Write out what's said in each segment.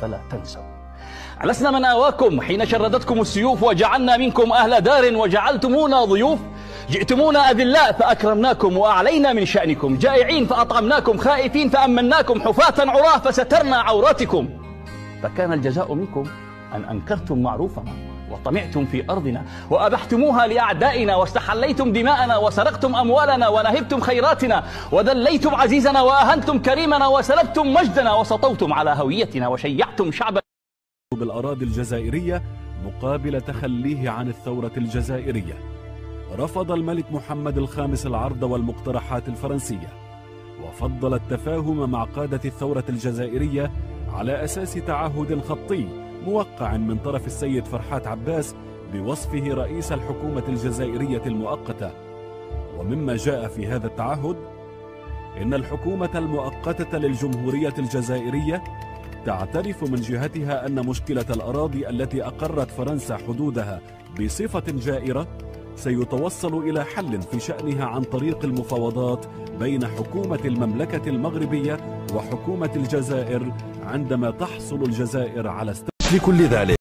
فلا تنسوا. ألسنا من آواكم حين شردتكم السيوف وجعلنا منكم أهل دار وجعلتمونا ضيوف؟ جئتمونا أذلاء فأكرمناكم وأعلينا من شأنكم، جائعين فأطعمناكم، خائفين فأمناكم، حفاة عراة فسترنا عوراتكم. فكان الجزاء منكم أن أنكرتم معروفنا وطمعتم في أرضنا وأبحتموها لأعدائنا واستحليتم دماءنا وسرقتم أموالنا ونهبتم خيراتنا وذليتم عزيزنا وأهنتم كريمنا وسلبتم مجدنا وسطوتم على هويتنا وشيعتم شعبا بالأراضي الجزائرية مقابل تخليه عن الثورة الجزائرية. رفض الملك محمد الخامس العرض والمقترحات الفرنسية، وفضل التفاهم مع قادة الثورة الجزائرية على أساس تعهد خطي موقع من طرف السيد فرحات عباس بوصفه رئيس الحكومة الجزائرية المؤقتة. ومما جاء في هذا التعهد إن الحكومة المؤقتة للجمهورية الجزائرية تعترف من جهتها أن مشكلة الأراضي التي أقرت فرنسا حدودها بصفة جائرة سيتوصل إلى حل في شأنها عن طريق المفاوضات بين حكومة المملكة المغربية وحكومة الجزائر عندما تحصل الجزائر على لكل ذلك.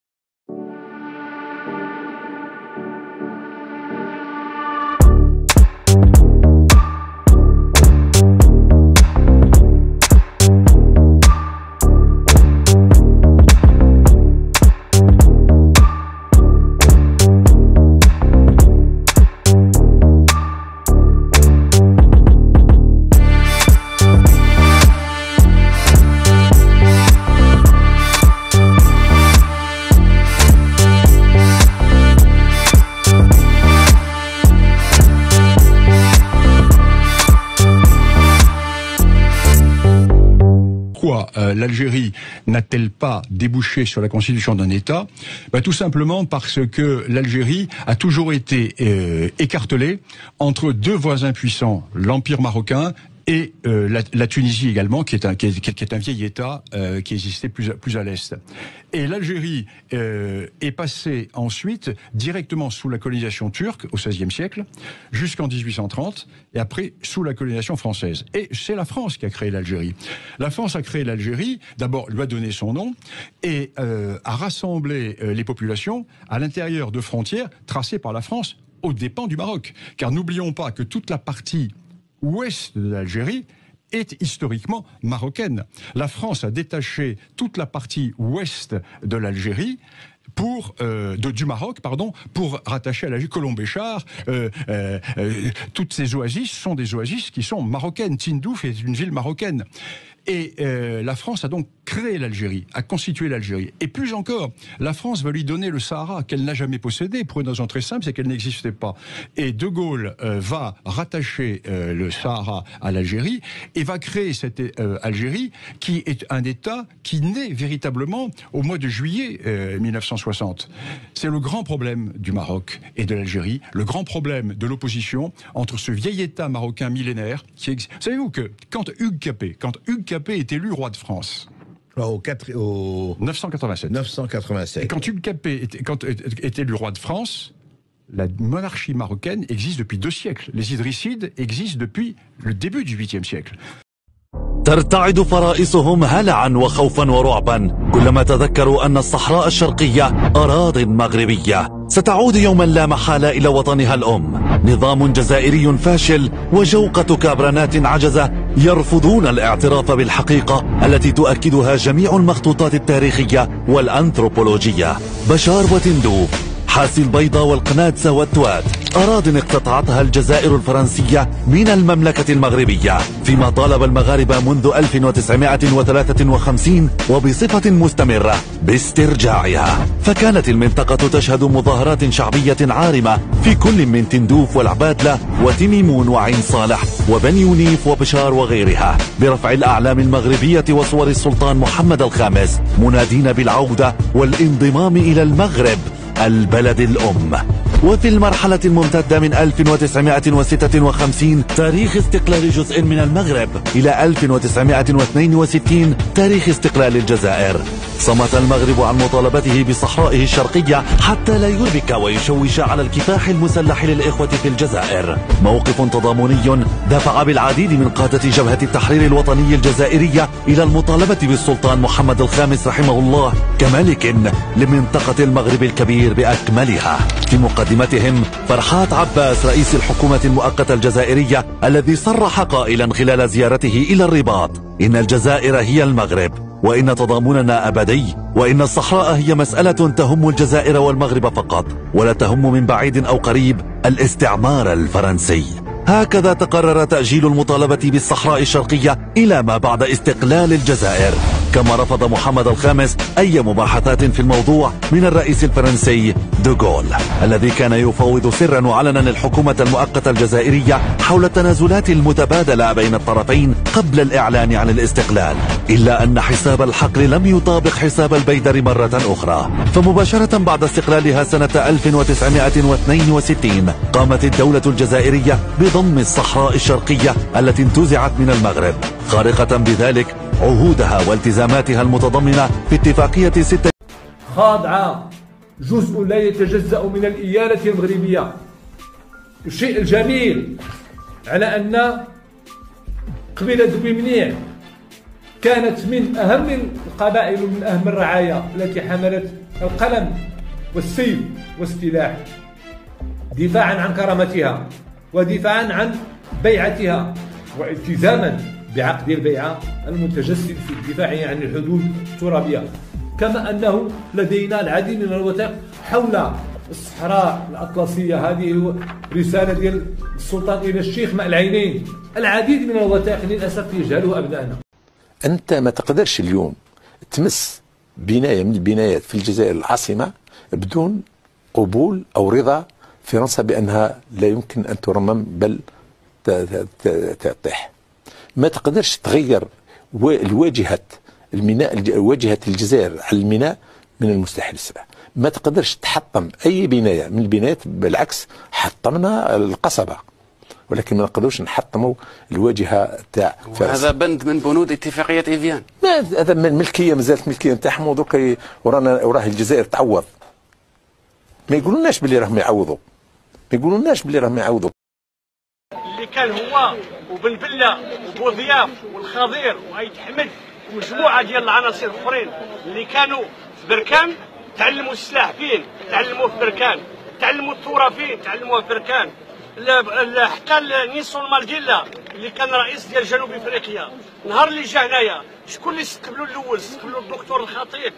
L'Algérie n'a-t-elle pas débouché sur la constitution d'un État? Tout simplement parce que l'Algérie a toujours été écartelée entre deux voisins puissants, l'Empire marocain et la Tunisie également, qui est un vieil État qui existait plus à l'est. Et l'Algérie est passée ensuite directement sous la colonisation turque au XVIe siècle, jusqu'en 1830, et après sous la colonisation française. Et c'est la France qui a créé l'Algérie. La France a créé l'Algérie, d'abord lui a donné son nom, et a rassemblé les populations à l'intérieur de frontières tracées par la France aux dépens du Maroc. Car n'oublions pas que toute la partie ouest de l'Algérie est historiquement marocaine. La France a détaché toute la partie ouest de l'Algérie du Maroc, pour rattacher à l'Algérie Colombéchar. Toutes ces oasis sont des oasis qui sont marocaines. Tindouf est une ville marocaine. Et la France a donc créé l'Algérie, a constitué l'Algérie. Et plus encore, la France va lui donner le Sahara, qu'elle n'a jamais possédé, pour une raison très simple, c'est qu'elle n'existait pas. Et De Gaulle va rattacher le Sahara à l'Algérie et va créer cette Algérie, qui est un État qui naît véritablement au mois de juillet 1960. C'est le grand problème du Maroc et de l'Algérie, le grand problème de l'opposition entre ce vieil État marocain millénaire qui existe. Savez-vous que quand Hugues Capet est élu roi de France au 987. 987. Et quand Hugues Capet est élu roi de France, la monarchie marocaine existe depuis 2 siècles. Les Idrissides existent depuis le début du 8e siècle. ترتعد فرائصهم هلعا وخوفا ورعبا كلما تذكروا أن الصحراء الشرقية أراضٍ مغربية ستعود يوما لا محالة إلى وطنها الأم. نظام جزائري فاشل وجوقة كابرنات عجزة يرفضون الاعتراف بالحقيقة التي تؤكدها جميع المخطوطات التاريخية والأنثروبولوجية. بشار وتندوف، حاسي البيضاء والقنادسة والتوات، أراضٍ اقتطعتها الجزائر الفرنسية من المملكة المغربية، فيما طالب المغاربة منذ 1953 وبصفة مستمرة باسترجاعها. فكانت المنطقة تشهد مظاهرات شعبية عارمة في كل من تندوف والعبادلة وتميمون وعين صالح وبني يونيف وبشار وغيرها برفع الأعلام المغربية وصور السلطان محمد الخامس، منادين بالعودة والانضمام إلى المغرب البلد الأم. وفي المرحلة الممتدة من 1956 تاريخ استقلال جزء من المغرب إلى 1962 تاريخ استقلال الجزائر، صمت المغرب عن مطالبته بصحرائه الشرقية حتى لا يربك ويشوش على الكفاح المسلح للإخوة في الجزائر. موقف تضامني دفع بالعديد من قادة جبهة التحرير الوطني الجزائرية إلى المطالبة بالسلطان محمد الخامس رحمه الله كملك لمنطقة المغرب الكبير بأكملها. في مقدمتهم فرحات عباس رئيس الحكومة المؤقتة الجزائرية الذي صرح قائلا خلال زيارته إلى الرباط: إن الجزائر هي المغرب، وإن تضامننا أبدي، وإن الصحراء هي مسألة تهم الجزائر والمغرب فقط، ولا تهم من بعيد أو قريب الاستعمار الفرنسي. هكذا تقرر تأجيل المطالبة بالصحراء الشرقية إلى ما بعد استقلال الجزائر، كما رفض محمد الخامس أي مباحثات في الموضوع من الرئيس الفرنسي دوغول، الذي كان يفاوض سرا وعلنا الحكومة المؤقتة الجزائرية حول التنازلات المتبادلة بين الطرفين قبل الإعلان عن الاستقلال. إلا أن حساب الحقل لم يطابق حساب البيدر مرة أخرى، فمباشرة بعد استقلالها سنة 1962 قامت الدولة الجزائرية بضم الصحراء الشرقية التي انتزعت من المغرب، خارقة بذلك عهودها والتزاماتها المتضمنة في اتفاقية 6 خاضعة جزء لا يتجزأ من الإيالة المغربية. الشيء الجميل على أن قبيلة دوي منيع كانت من أهم القبائل ومن أهم الرعايا التي حملت القلم والسيف والسلاح دفاعا عن كرامتها ودفاعا عن بيعتها والتزاما بعقد البيعة المتجسد في الدفاع عن الحدود الترابية. كما أنه لدينا العديد من الوثائق حول الصحراء الأطلسية. هذه رسالة ديال السلطان إلى الشيخ ماء العينين. العديد من الوثائق للأسف يجهلها أبنائنا. أنت ما تقدرش اليوم تمس بناية من البنايات في الجزائر العاصمة بدون قبول أو رضا فرنسا بأنها لا يمكن أن ترمم بل تطيح. ما تقدرش تغير الواجهة الميناء، واجهة الجزائر على الميناء من المستحيل السبع. ما تقدرش تحطم أي بناية من البنايات، بالعكس حطمنا القصبة، ولكن ما نقدروش نحطموا الواجهة تاع هذا بند من بنود اتفاقية إيفيان. ما هذا من الملكية، مازالت ملكية نتاعهم، ودرك وراه الجزائر تعوض. ما يقولوناش باللي راهم يعوضوا، ما يقولوناش باللي راهم يعوضوا. اللي كان هو وبن بلة وبوضياف والخضير وأيد حمد ومجموعة ديال العناصر الآخرين اللي كانوا في بركان تعلموا السلاح فين؟ تعلموه في بركان. تعلموا الثورة فين؟ تعلموها في بركان. حتى نيلسون مانديلا اللي كان رئيس ديال جنوب افريقيا، نهار اللي جا هنايا شكون اللي استقبلوا الاول؟ استقبلوا الدكتور الخطيب.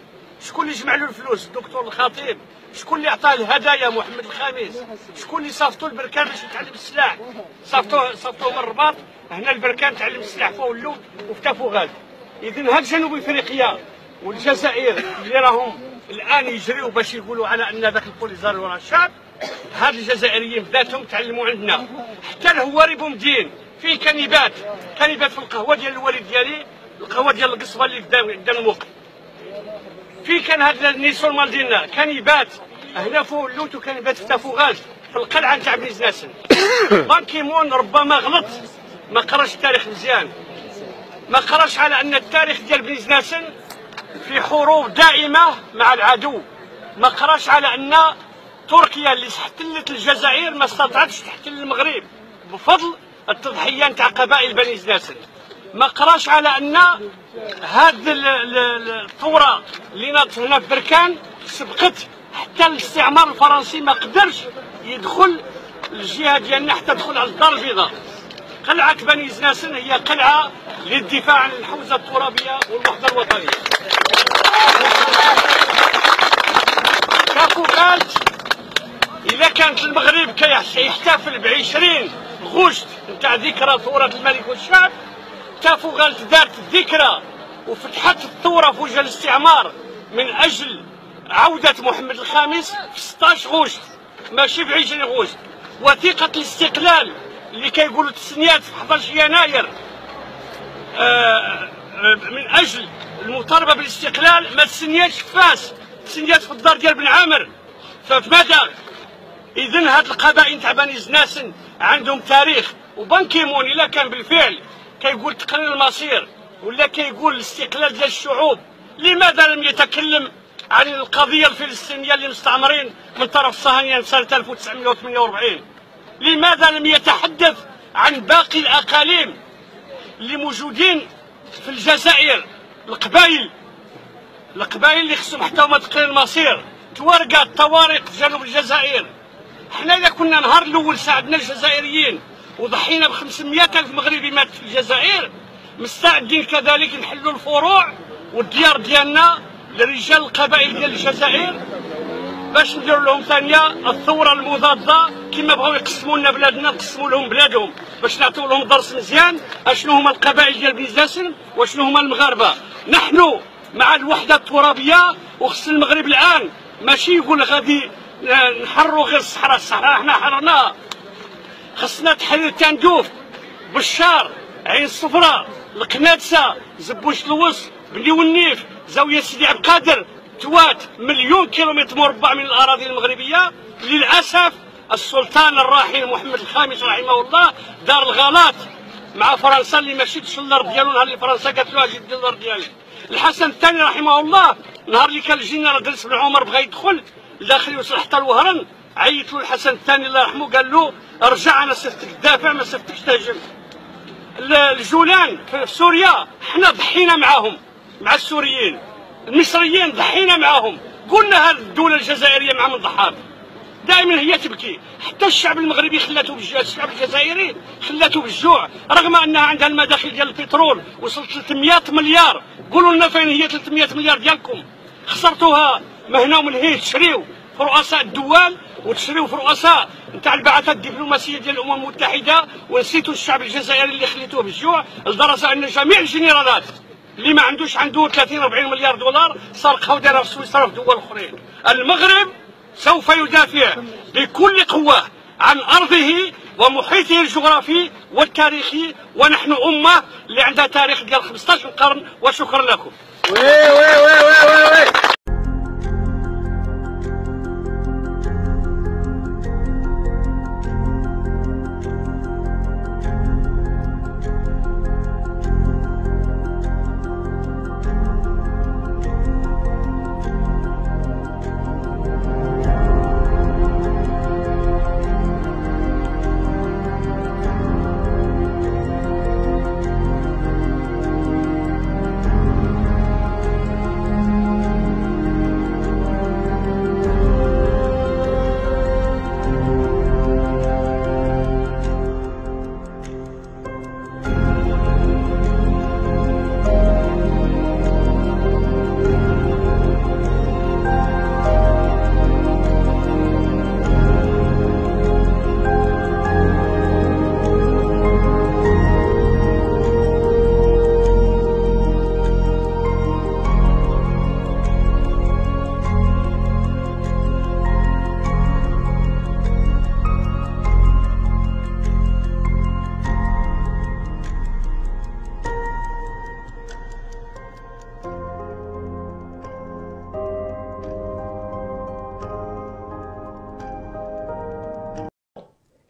شكون اللي جمع له الفلوس؟ الدكتور الخطيب. شكون اللي عطاه الهدايا؟ محمد الخامس. شكون اللي صافتوا البركان باش يتعلم السلاح؟ صافتوه من الرباط هنا البركان تعلم السلاح فوق اللوب وفي تافوغال. اذا هاد جنوب افريقيا والجزائر اللي راهم الان يجريوا باش يقولوا على ان ذاك البوليزار ورا الشعب، هاد الجزائريين بذاتهم تعلموا عندنا. حتى الهواري بومدين فيه كنيبات في القهوه ديال الوالد ديالي، القهوه ديال القصبه اللي قدام الموقف. في كان هذا نيلسون مانديلا كنيبات هنا فوق اللوت وكنيبات في تافوغال في القلعه نتاع بن زناسن. بان كيمون ربما غلط، ما قراش التاريخ مزيان، ما قراش على ان التاريخ ديال بن زناسن في حروب دائمه مع العدو. ما قراش على ان تركيا اللي احتلت الجزائر ما استطاعتش تحتل المغرب بفضل التضحيه نتاع قبائل بني زناسن. ما قراش على ان هاد الثوره اللي ناضت هنا في بركان سبقت حتى الاستعمار الفرنسي، ما قدرش يدخل الجهه ديالنا حتى دخل على الدار البيضاء. قلعه بني زناسن هي قلعه للدفاع عن الحوزه الترابيه والوحده الوطنيه. تافوغالت إذا كانت المغرب كيحتفل ب20 غشت نتاع ذكرى ثورة الملك والشعب، تافوغالت دارت الذكرى وفتحت الثورة في وجه الاستعمار من أجل عودة محمد الخامس في 16 غشت ماشي في 20 غشت. وثيقة الاستقلال اللي كيقولوا تسنيات في 11 يناير من أجل المطالبة بالاستقلال ما تسنياتش في فاس، تسنيات في الدار ديال بن عامر. فماذا؟ إذن هاد القبائل تاع بني زناسن عندهم تاريخ. وبان كيمون إلا كان بالفعل كيقول تقنين المصير ولا كيقول الاستقلال ديال الشعوب لماذا لم يتكلم عن القضية الفلسطينية اللي مستعمرين من طرف الصهاينة سنة 1948؟ لماذا لم يتحدث عن باقي الأقاليم اللي موجودين في الجزائر؟ القبائل اللي خصهم حتى هما تقرير المصير، توارقة طوارق في جنوب الجزائر. حنا إذا كنا نهار الأول ساعدنا الجزائريين وضحينا ب500 ألف مغربي مات في الجزائر، مستعدين كذلك نحلوا الفروع والديار ديالنا لرجال القبائل ديال الجزائر باش نديروا لهم ثانيه الثوره المضاده. كما بغاو يقسموا لنا بلادنا نقسموا لهم بلادهم باش نعطيو لهم درس مزيان اشنو هما القبائل ديال بني جاسم وشنو هما المغاربه. نحن مع الوحده الترابيه، وخص المغرب الان ماشي يقول غادي نحرروا غير الصحراء. الصحراء حنا حررناها، خصنا تحرير تندوف، بشار، عين الصفراء، القنادسه، زبوش الوسط، بني والنيف، زاويه سيدي عبد القادر، توات، مليون كيلومتر مربع من الاراضي المغربيه. للاسف السلطان الراحل محمد الخامس رحمه الله دار الغلط مع فرنسا اللي ما شدش الارض ديالو نهار اللي فرنسا قالت له اجي دير الارض ديالك. الحسن الثاني رحمه الله نهار اللي كان الجنرال درس بن عمر بغى يدخل داخل يوصل حتى الوهران، عيط له الحسن الثاني الله يرحمه قال له ارجع، انا صفتك تدافع ما صفتكش تهجم. الجولان في سوريا حنا ضحينا معاهم مع السوريين، المصريين ضحينا معاهم، قلنا هذه الدوله الجزائريه مع من ضحاها دائما هي تبكي. حتى الشعب المغربي خلاته الشعب الجزائري خلاته بالجوع، رغم انها عندها المداخل ديال البترول وصلت 300 مليار. قولوا لنا فين هي 300 مليار ديالكم؟ خسرتوها من هنا ومن هنا، تشريو في رؤساء الدول وتشريو في رؤساء نتاع البعثات الدبلوماسيه ديال الامم المتحده، ونسيتوا الشعب الجزائري اللي خليتوه بالجوع، لدرجه ان جميع الجنرالات اللي ما عنده 30 40 مليار دولار سرقها ودارها في سويسرا وفي دول اخرين. المغرب سوف يدافع بكل قوه عن ارضه ومحيطه الجغرافي والتاريخي، ونحن امه اللي عندها تاريخ ديال 15 قرن. وشكرا لكم.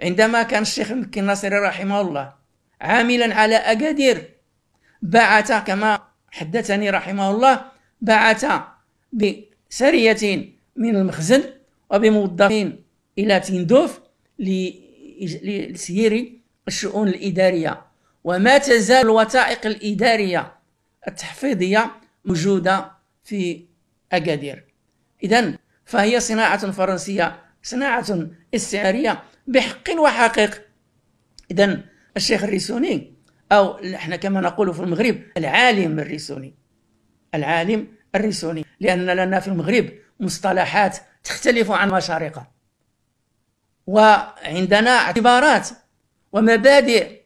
عندما كان الشيخ المكي الناصري رحمه الله عاملا على أكادير، بعث كما حدثني رحمه الله، بعث بسرية من المخزن وبموظفين إلى تندوف لسير الشؤون الإدارية، وما تزال الوثائق الإدارية التحفيظية موجودة في أكادير. إذن فهي صناعة فرنسية، صناعة استعمارية بحق وحقيق. إذن الشيخ الريسوني، أو احنا كما نقول في المغرب العالم الريسوني، العالم الريسوني، لأن لنا في المغرب مصطلحات تختلف عن مشارقة، وعندنا اعتبارات ومبادئ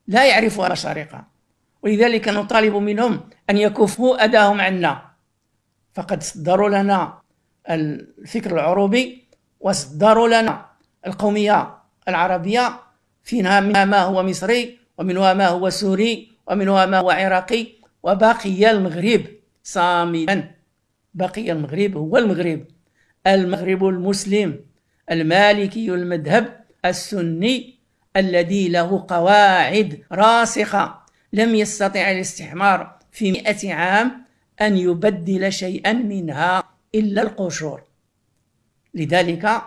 لا يعرفها مشارقة، ولذلك نطالب منهم أن يكفوا أداهم عنا. فقد صدروا لنا الفكر العروبي وصدروا لنا القومية العربية، فيها منها ما هو مصري ومنها ما هو سوري ومنها ما هو عراقي، وبقي المغرب صامدا. بقي المغرب هو المغرب المسلم المالكي المذهب السني الذي له قواعد راسخة لم يستطع الاستعمار في 100 عام أن يبدل شيئا منها إلا القشور. لذلك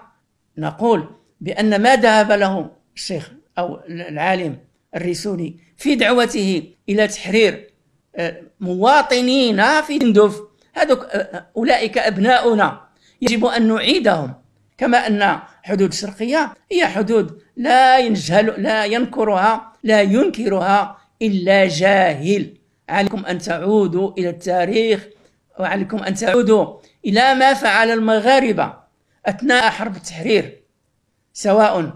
نقول بأن ما ذهب له الشيخ أو العالم الريسوني في دعوته إلى تحرير مواطنين في تندف، أولئك أبناؤنا يجب أن نعيدهم، كما أن حدود الشرقية هي حدود لا ينكرها لا ينكرها إلا جاهل. عليكم أن تعودوا إلى التاريخ، وعليكم أن تعودوا إلى ما فعل المغاربة أثناء حرب التحرير، سواء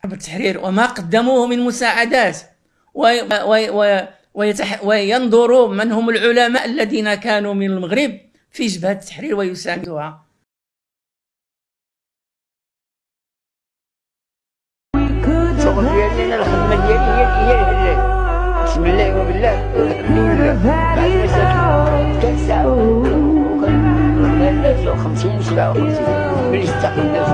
حرب التحرير وما قدموه من مساعدات، وينظروا من هم العلماء الذين كانوا من المغرب في جبهة التحرير ويساندوها. الشغل ديالي الخدمة ديالي هي الهلال، بسم الله وبالله الحمد لله. بعد ما ساكن 3 ساعات وكان 50 57 ملي استقلنا في